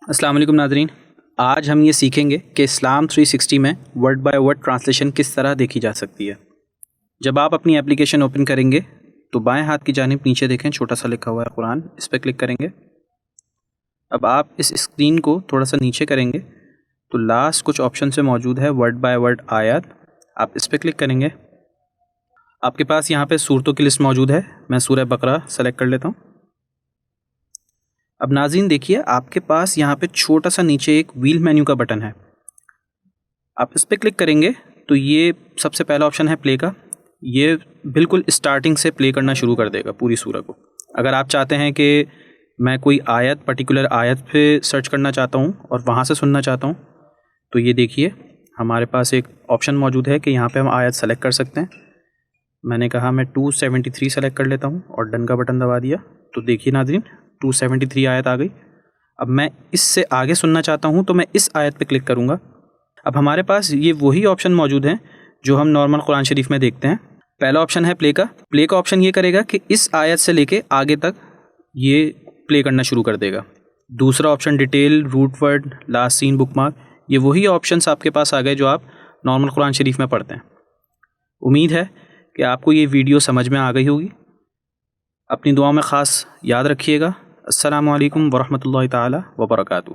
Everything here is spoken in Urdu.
السلام علیکم ناظرین، آج ہم یہ سیکھیں گے کہ اسلام 360 میں ورڈ بائی ورڈ ٹرانسلیشن کس طرح دیکھی جا سکتی ہے۔ جب آپ اپنی اپلیکیشن اوپن کریں گے تو بائیں ہاتھ کی جانب نیچے دیکھیں چھوٹا سا لکھا ہوا ہے قرآن، اس پہ کلک کریں گے۔ اب آپ اس اسکرین کو تھوڑا سا نیچے کریں گے تو لاسٹ کچھ آپشن سے موجود ہے ورڈ بائی ورڈ آیات، آپ اس پہ کلک کریں گے۔ آپ کے پاس یہاں پہ صورتوں کی لسٹ موجود ہے، میں سورہ بقرہ سلیکٹ کر لیتا ہوں۔ اب ناظرین دیکھیے، آپ کے پاس یہاں پہ چھوٹا سا نیچے ایک ویل مینیو کا بٹن ہے، آپ اس پہ کلک کریں گے تو یہ سب سے پہلا آپشن ہے پلے کا، یہ بالکل اسٹارٹنگ سے پلے کرنا شروع کر دے گا پوری سورہ کو۔ اگر آپ چاہتے ہیں کہ میں کوئی آیت پرٹیکولر آیت پہ سرچ کرنا چاہتا ہوں اور وہاں سے سننا چاہتا ہوں تو یہ دیکھیے ہمارے پاس ایک آپشن موجود ہے کہ یہاں پہ ہم آیت سلیکٹ کر سکتے ہیں۔ میں نے کہا میں 273 سلیکٹ کر لیتا ہوں اور ڈن کا بٹن دبا دیا تو دیکھیے ناظرین 273 آیت آ گئی۔ اب میں اس سے آگے سننا چاہتا ہوں تو میں اس آیت پہ کلک کروں گا۔ اب ہمارے پاس یہ وہی آپشن موجود ہیں جو ہم نارمل قرآن شریف میں دیکھتے ہیں۔ پہلا آپشن ہے پلے کا، پلے کا آپشن یہ کرے گا کہ اس آیت سے لے کے آگے تک یہ پلے کرنا شروع کر دے گا۔ دوسرا option detail, root word, last seen, bookmark, یہ وہی آپشنس آپ کے پاس آ گئے جو آپ نارمل قرآن شریف میں پڑھتے ہیں۔ امید ہے کہ آپ کو یہ ویڈیو سمجھ میں آ گئی ہوگی۔ اپنی دعاؤں میں خاص یاد رکھیے گا۔ السلام علیکم ورحمۃ اللہ تعالی وبرکاتہ۔